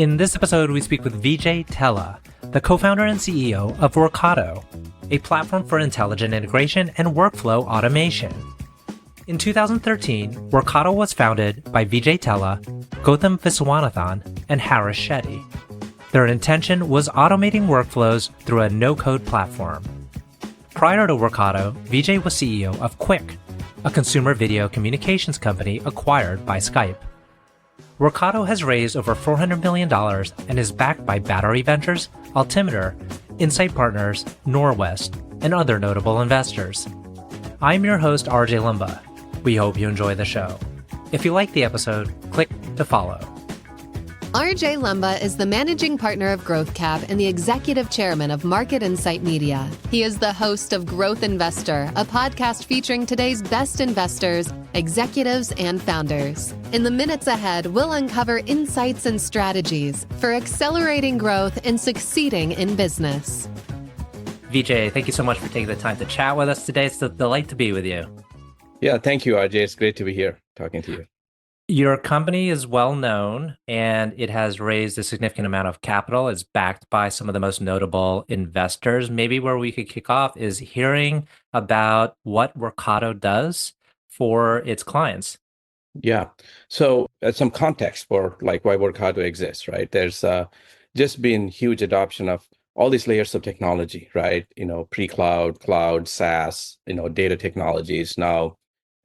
In this episode, we speak with Vijay Tella, the co-founder and CEO of Workato, a platform for intelligent integration and workflow automation. In 2013, Workato was founded by Vijay Tella, Gautham Viswanathan, and Harish Shetty. Their intention was automating workflows through a no-code platform. Prior to Workato, Vijay was CEO of Qik, a consumer video communications company acquired by Skype. Workato has raised over $400 million and is backed by Battery Ventures, Altimeter, Insight Partners, Norwest, and other notable investors. I'm your host, RJ Lumba. We hope you enjoy the show. If you like the episode, click to follow. RJ Lumba is the managing partner of Growthcap and the executive chairman of Market Insight Media. He is the host of Growth Investor, a podcast featuring today's best investors, executives, and founders. In the minutes ahead, we'll uncover insights and strategies for accelerating growth and succeeding in business. Vijay, thank you so much for taking the time to chat with us today. It's a delight to be with you. Yeah, thank you, RJ. It's great to be here talking to you. Your company is well known and it has raised a significant amount of capital. It's backed by some of the most notable investors. Maybe where we could kick off is hearing about what Workato does for its clients. Yeah. So some context for like why Workato exists, right? There's just been huge adoption of all these layers of technology, right? Pre-cloud, cloud, SaaS, data technologies, now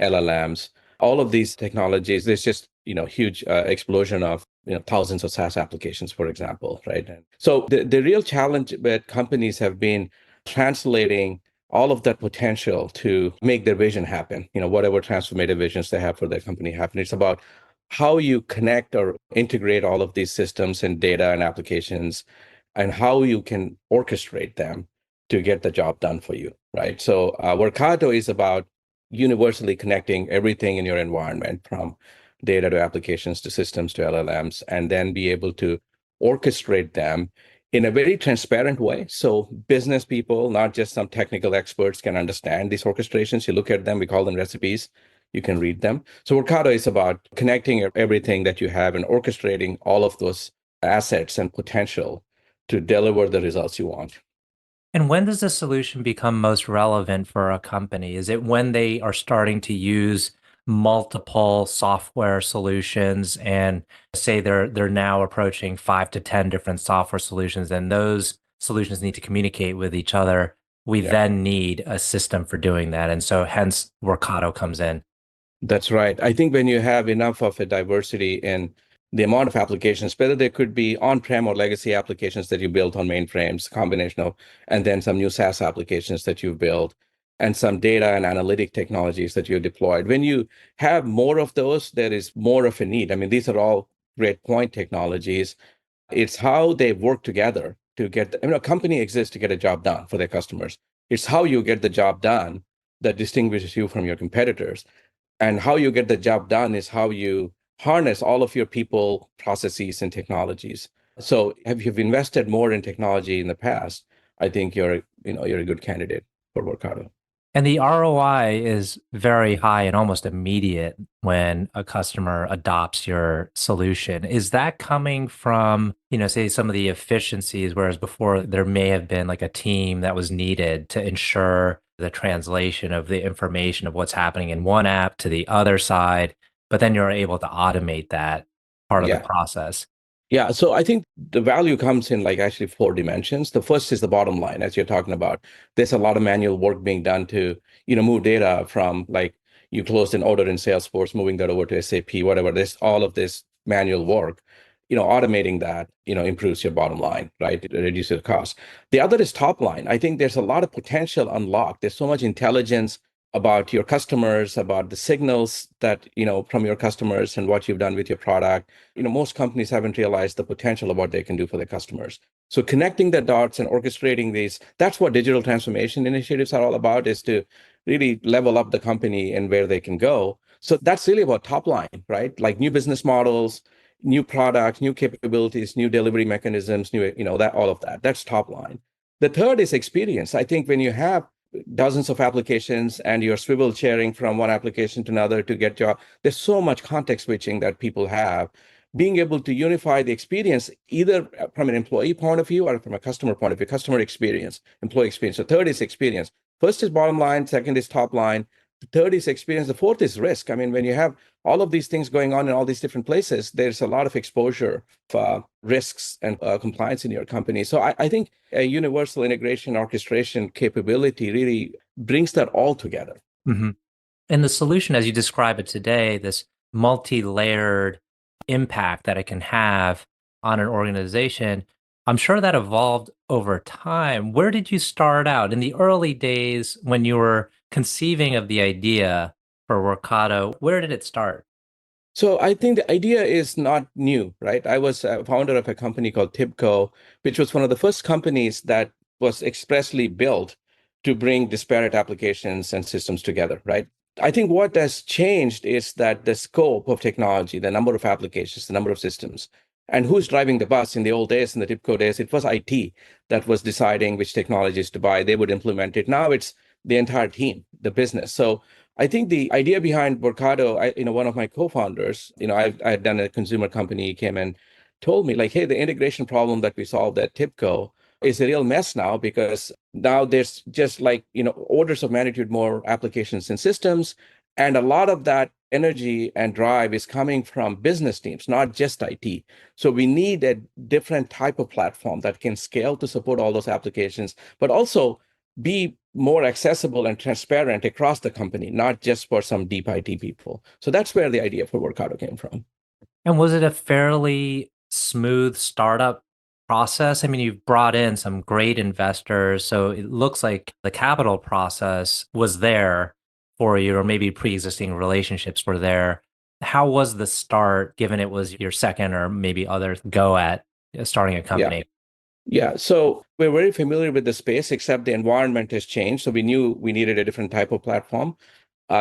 LLMs. All of these technologies, there's just, huge explosion of, thousands of SaaS applications, for example, right? And so the real challenge that companies have been translating all of that potential to make their vision happen, whatever transformative visions they have for their company happen. It's about how you connect or integrate all of these systems and data and applications and how you can orchestrate them to get the job done for you, right? So Workato is about universally connecting everything in your environment, from data to applications to systems to LLMs, and then be able to orchestrate them in a very transparent way. So business people, not just some technical experts, can understand these orchestrations. You look at them, we call them recipes. You can read them. So Workato is about connecting everything that you have and orchestrating all of those assets and potential to deliver the results you want. And when does the solution become most relevant for a company? Is it when they are starting to use multiple software solutions and say they're now approaching 5 to 10 different software solutions, and those solutions need to communicate with each other? We then need a system for doing that. And so hence Workato comes in. That's right. I think when you have enough of a diversity in the amount of applications, whether they could be on-prem or legacy applications that you built on mainframes, combination of, and then some new SaaS applications that you've built, and some data and analytic technologies that you've deployed. When you have more of those, there is more of a need. I mean, these are all great point technologies. It's how they work together to get, a company exists to get a job done for their customers. It's how you get the job done that distinguishes you from your competitors. And how you get the job done is how you harness all of your people, processes, and technologies. So if you've invested more in technology in the past, I think you're a good candidate for Workato. And the ROI is very high and almost immediate when a customer adopts your solution. Is that coming from, say some of the efficiencies, whereas before there may have been like a team that was needed to ensure the translation of the information of what's happening in one app to the other side, but then you're able to automate that part of the process? Yeah, so I think the value comes in like actually 4 dimensions. The first is the bottom line, as you're talking about. There's a lot of manual work being done to, move data from like you closed an order in Salesforce, moving that over to SAP, whatever. There's all of this manual work. Automating that, improves your bottom line, right? It reduces the cost. The other is top line. I think there's a lot of potential unlocked. There's so much intelligence about your customers, about the signals that, from your customers and what you've done with your product. Most companies haven't realized the potential of what they can do for their customers. So connecting the dots and orchestrating these, that's what digital transformation initiatives are all about, is to really level up the company and where they can go. So that's really about top line, right? Like new business models, new products, new capabilities, new delivery mechanisms, all of that. That's top line. The third is experience. I think when you have dozens of applications and you're swivel chairing from one application to another to get job, there's so much context switching that people have being able to unify the experience either from an employee point of view or from a customer point of view, customer experience, employee experience. So third is experience. First is bottom line, second is top line, the third is experience, the fourth is risk. I mean, when you have all of these things going on in all these different places, there's a lot of exposure for risks and compliance in your company. So I think a universal integration orchestration capability really brings that all together. Mm-hmm. And the solution, as you describe it today, this multi-layered impact that it can have on an organization, I'm sure that evolved over time. Where did you start out in the early days when you were conceiving of the idea for Workato? Where did it start? So I think the idea is not new, right? I was a founder of a company called TIBCO, which was one of the first companies that was expressly built to bring disparate applications and systems together, right? I think what has changed is that the scope of technology, the number of applications, the number of systems, and who's driving the bus. In the old days, in the TIBCO days, it was IT that was deciding which technologies to buy. They would implement it. Now it's the entire team, the business. So I think the idea behind Workato, one of my co-founders, I had done a consumer company, he came and told me like, hey, the integration problem that we solved at TIBCO is a real mess now because now there's just like, orders of magnitude more applications and systems. And a lot of that energy and drive is coming from business teams, not just IT. So we need a different type of platform that can scale to support all those applications, but also be more accessible and transparent across the company, not just for some deep IT people. So that's where the idea for Workato came from. And was it a fairly smooth startup process? I mean, you've brought in some great investors, so it looks like the capital process was there for you, or maybe pre-existing relationships were there. How was the start, given it was your second or maybe other go at starting a company? Yeah, so we're very familiar with the space, except the environment has changed. So we knew we needed a different type of platform.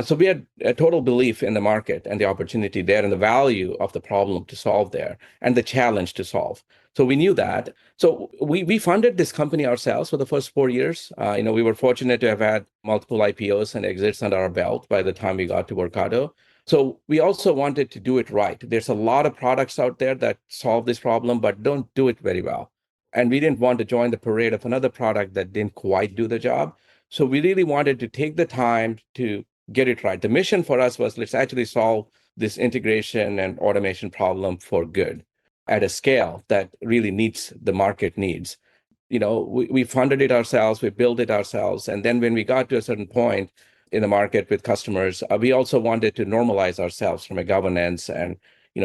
So we had a total belief in the market and the opportunity there and the value of the problem to solve there and the challenge to solve. So we knew that. So we funded this company ourselves for the first 4 years. We were fortunate to have had multiple IPOs and exits under our belt by the time we got to Workato. So we also wanted to do it right. There's a lot of products out there that solve this problem, but don't do it very well. And we didn't want to join the parade of another product that didn't quite do the job. So we really wanted to take the time to get it right. The mission for us was let's actually solve this integration and automation problem for good at a scale that really needs the market needs. We funded it ourselves, we built it ourselves. And then when we got to a certain point in the market with customers, we also wanted to normalize ourselves from a governance and,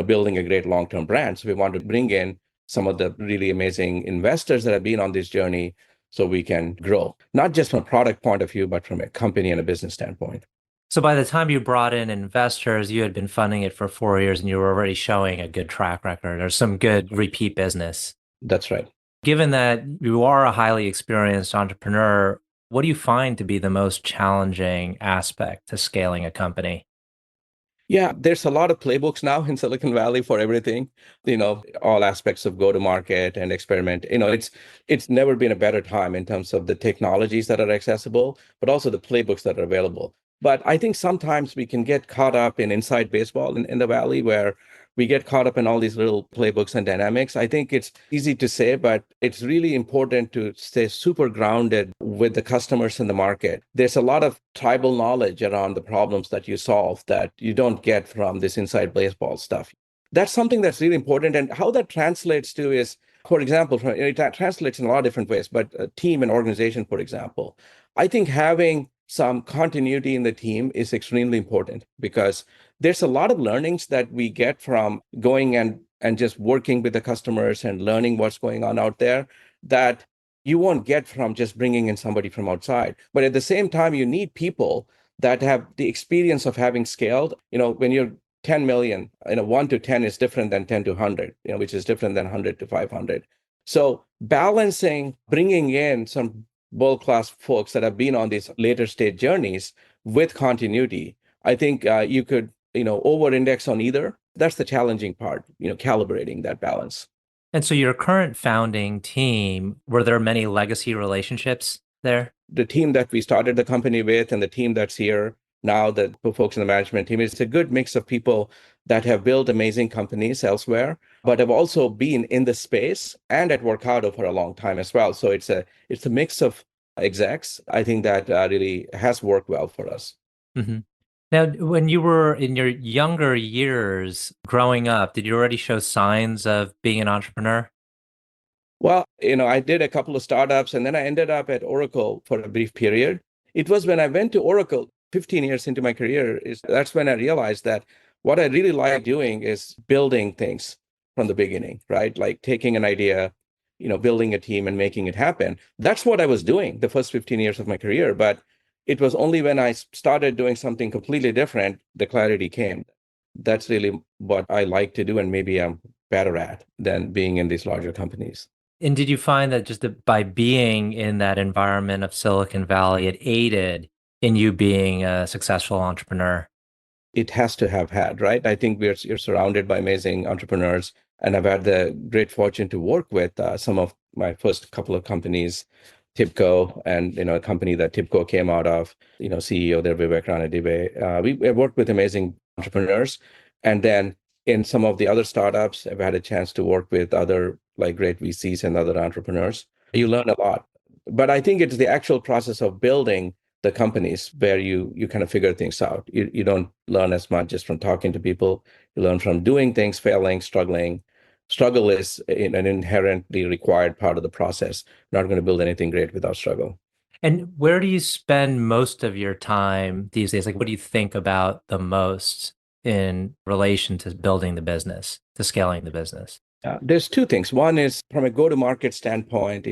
building a great long-term brand. So we wanted to bring in some of the really amazing investors that have been on this journey so we can grow, not just from a product point of view, but from a company and a business standpoint. So by the time you brought in investors, you had been funding it for 4 years and you were already showing a good track record or some good repeat business. That's right. Given that you are a highly experienced entrepreneur, what do you find to be the most challenging aspect to scaling a company? Yeah, there's a lot of playbooks now in Silicon Valley for everything, all aspects of go-to-market and experiment. It's never been a better time in terms of the technologies that are accessible, but also the playbooks that are available. But I think sometimes we can get caught up in inside baseball in the Valley where we get caught up in all these little playbooks and dynamics. I think it's easy to say, but it's really important to stay super grounded with the customers in the market. There's a lot of tribal knowledge around the problems that you solve that you don't get from this inside baseball stuff. That's something that's really important. And how that translates to is, for example, it translates in a lot of different ways, but a team and organization, for example, I think having some continuity in the team is extremely important because there's a lot of learnings that we get from going and just working with the customers and learning what's going on out there that you won't get from just bringing in somebody from outside. But at the same time, you need people that have the experience of having scaled. When you're 10 million, 1 to 10 is different than 10 to 100, which is different than 100 to 500. So balancing, bringing in some world-class folks that have been on these later stage journeys with continuity, I think you could, over-index on either. That's the challenging part, calibrating that balance. And so your current founding team, were there many legacy relationships there? The team that we started the company with and the team that's here now, the folks in the management team, it's a good mix of people that have built amazing companies elsewhere, but have also been in the space and at Workato for a long time as well. So it's a mix of execs. I think that really has worked well for us. Hmm. Now, when you were in your younger years growing up, did you already show signs of being an entrepreneur? Well, I did a couple of startups and then I ended up at Oracle for a brief period. It was when I went to Oracle 15 years into my career, that's when I realized that what I really like doing is building things from the beginning, right? Like taking an idea, building a team and making it happen. That's what I was doing the first 15 years of my career. But it was only when I started doing something completely different, the clarity came. That's really what I like to do, and maybe I'm better at than being in these larger companies. And did you find that just by being in that environment of Silicon Valley, it aided in you being a successful entrepreneur? It has to have had, right? I think you're surrounded by amazing entrepreneurs, and I've had the great fortune to work with some of my first couple of companies, Tipco, and a company that Tipco came out of. CEO there, Vivek Ranadive. We worked with amazing entrepreneurs, and then in some of the other startups, I've had a chance to work with other like great VCs and other entrepreneurs. You learn a lot, but I think it's the actual process of building the companies where you kind of figure things out. You don't learn as much just from talking to people. You learn from doing things, failing, struggling. Struggle is an inherently required part of the process. Not going to build anything great without struggle. And where do you spend most of your time these days? Like, what do you think about the most in relation to building the business, to scaling the business? There's two things. One is from a go-to-market standpoint,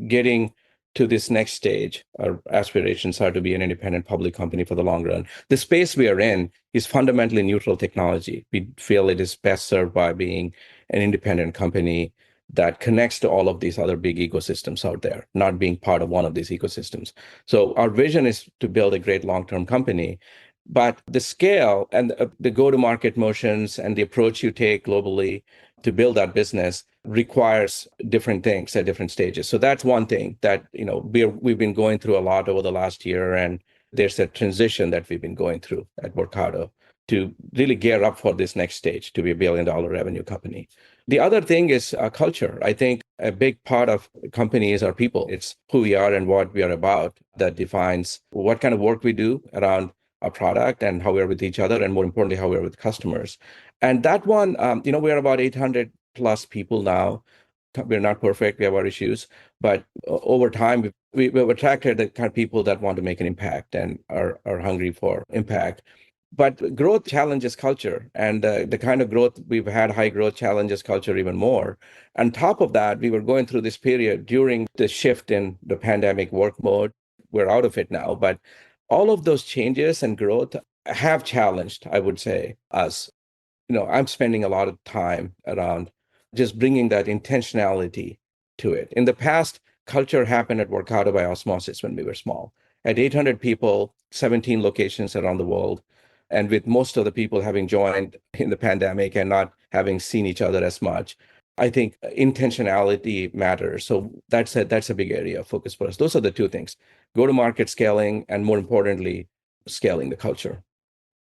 getting to this next stage. Our aspirations are to be an independent public company for the long run. The space we are in is fundamentally neutral technology. We feel it is best served by being an independent company that connects to all of these other big ecosystems out there, not being part of one of these ecosystems. So our vision is to build a great long-term company. But the scale and the go-to-market motions and the approach you take globally to build that business requires different things at different stages. So that's one thing that we've been going through a lot over the last year, and there's a transition that we've been going through at Workato to really gear up for this next stage to be a billion-dollar revenue company. The other thing is culture. I think a big part of companies are people. It's who we are and what we are about that defines what kind of work we do around a product and how we're with each other, and more importantly, how we're with customers. And that one, we're about 800 plus people now. We're not perfect. We have our issues, but over time, we've attracted the kind of people that want to make an impact and are hungry for impact. But growth challenges culture, and the kind of growth we've had, high growth challenges culture even more. On top of that, we were going through this period during the shift in the pandemic work mode. We're out of it now, but all of those changes and growth have challenged, I would say, us. I'm spending a lot of time around just bringing that intentionality to it. In the past, culture happened at Workato by osmosis when we were small. At 800 people, 17 locations around the world, and with most of the people having joined in the pandemic and not having seen each other as much, I think intentionality matters. So that's a big area of focus for us. Those are the two things: go-to-market scaling, and more importantly, scaling the culture.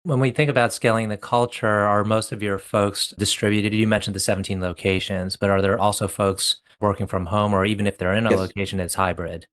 When we think about scaling the culture, are most of your folks distributed? You mentioned the 17 locations, but are there also folks working from home, or even if they're in a Yes. location, it's hybrid?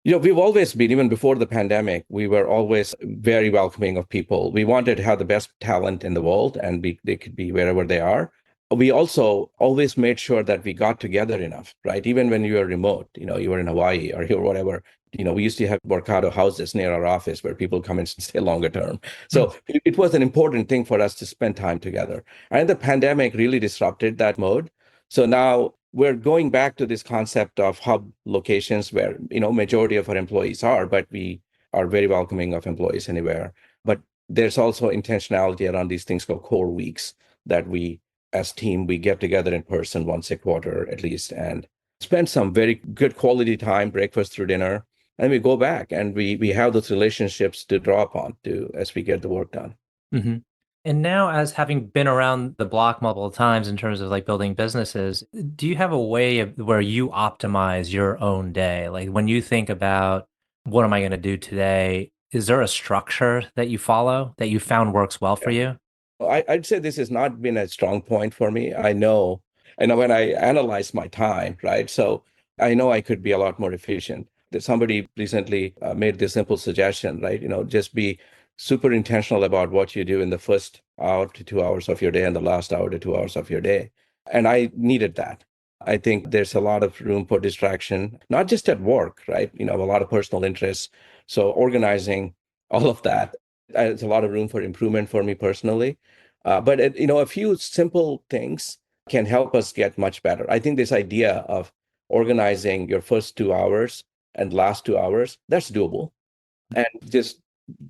We've always been, even before the pandemic, we were always very welcoming of people. We wanted to have the best talent in the world, and they could be wherever they are. We also always made sure that we got together enough, right? Even when you were remote, you were in Hawaii or here, whatever, we used to have Workato houses near our office where people come and stay longer term. So it was an important thing for us to spend time together. And the pandemic really disrupted that mode. So now we're going back to this concept of hub locations where, majority of our employees are, but we are very welcoming of employees anywhere. But there's also intentionality around these things called core weeks that we, as team, we get together in person once a quarter at least and spend some very good quality time, breakfast through dinner, and we go back and we have those relationships to draw upon to as we get the work done. Mm-hmm. And now, as having been around the block multiple times in terms of like building businesses, do you have a way of where you optimize your own day? Like when you think about what am I going to do today, is there a structure that you follow that you found works well for you? I'd say this has not been a strong point for me. I know when I analyze my time, right? So I know I could be a lot more efficient. Somebody recently made this simple suggestion, right? Just be super intentional about what you do in the first hour to 2 hours of your day and the last hour to 2 hours of your day. And I needed that. I think there's a lot of room for distraction, not just at work, right? A lot of personal interests. So organizing all of that, there's a lot of room for improvement for me personally. But a few simple things can help us get much better. I think this idea of organizing your first 2 hours and last 2 hours, that's doable. And just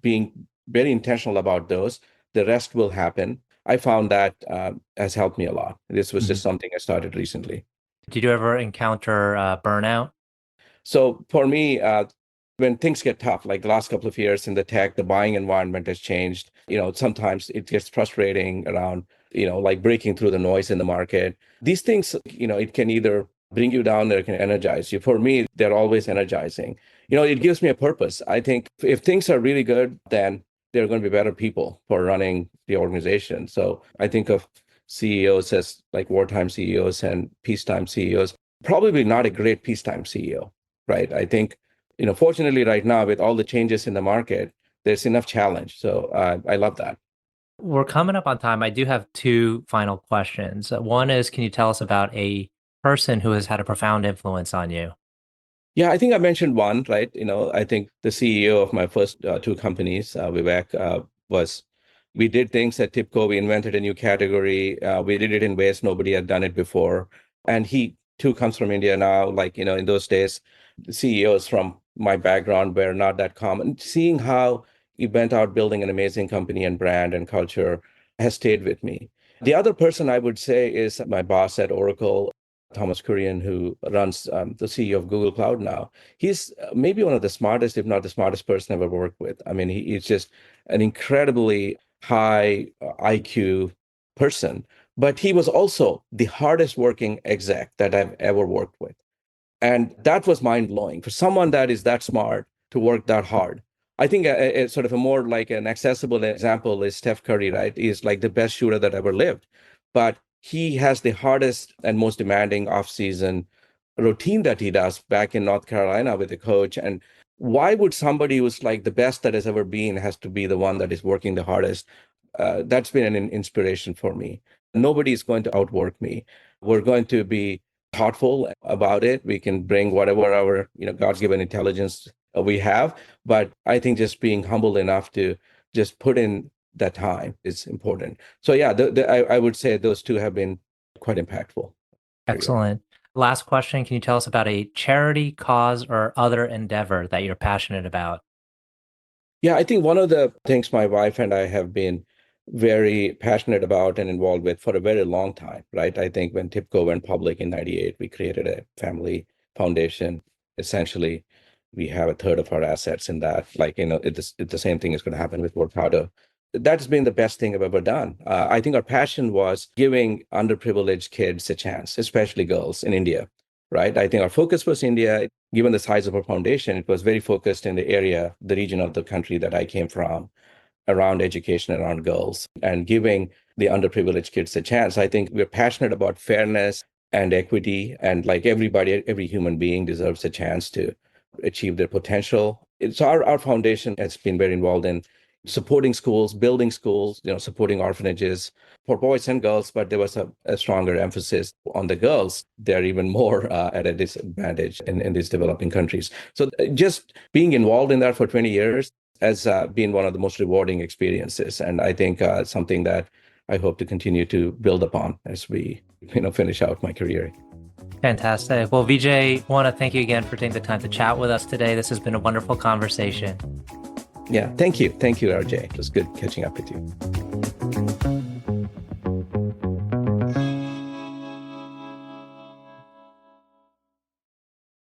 being very intentional about those, the rest will happen. I found that has helped me a lot. This was just something I started recently. Did you ever encounter burnout? So for me, when things get tough, like the last couple of years in the tech, the buying environment has changed. Sometimes it gets frustrating around, like breaking through the noise in the market. These things, it can either bring you down or it can energize you. For me, they're always energizing. It gives me a purpose. I think if things are really good, then they're going to be better people for running the organization. So I think of CEOs as like wartime CEOs and peacetime CEOs. Probably not a great peacetime CEO, right? I think, fortunately right now with all the changes in the market, there's enough challenge. So I love that. We're coming up on time. I do have two final questions. One is, can you tell us about a person who has had a profound influence on you? Yeah, I think I mentioned one, right? I think the CEO of my first two companies, Vivek, we did things at TIPCO. We invented a new category. We did it in ways nobody had done it before. And he too comes from India now. Like, in those days, the CEOs from my background were not that common. Seeing how he went out building an amazing company and brand and culture has stayed with me. The other person I would say is my boss at Oracle, Thomas Kurian, who runs the CEO of Google Cloud now. He's maybe one of the smartest, if not the smartest person I've ever worked with. I mean, he's just an incredibly high IQ person, but he was also the hardest working exec that I've ever worked with. And that was mind blowing for someone that is that smart to work that hard. I think a sort of a more like an accessible example is Steph Curry, right? He's like the best shooter that ever lived, but he has the hardest and most demanding off-season routine that he does back in North Carolina with the coach. And why would somebody who's like the best that has ever been has to be the one that is working the hardest? That's been an inspiration for me. Nobody is going to outwork me. We're going to be thoughtful about it. We can bring whatever our God's given intelligence we have, but I think just being humble enough to just put in that time is important. So yeah, I would say those two have been quite impactful. Excellent. Last question. Can you tell us about a charity, cause, or other endeavor that you're passionate about? Yeah, I think one of the things my wife and I have been very passionate about and involved with for a very long time, right? I think when TIPCO went public in 98, we created a family foundation. Essentially, we have a third of our assets in that. Like, the same thing is going to happen with Workato. That's been the best thing I've ever done. I think our passion was giving underprivileged kids a chance, especially girls in India, right? I think our focus was India. Given the size of our foundation, it was very focused in the area, the region of the country that I came from, around education, around girls, and giving the underprivileged kids a chance. I think we're passionate about fairness and equity, and like everybody, every human being deserves a chance to achieve their potential. So our foundation has been very involved in supporting schools, building schools, supporting orphanages for boys and girls, but there was a stronger emphasis on the girls. They're even more at a disadvantage in these developing countries. So just being involved in that for 20 years has been one of the most rewarding experiences. And I think something that I hope to continue to build upon as we finish out my career. Fantastic. Well, Vijay, want to thank you again for taking the time to chat with us today. This has been a wonderful conversation. Yeah, thank you. Thank you, RJ. It was good catching up with you.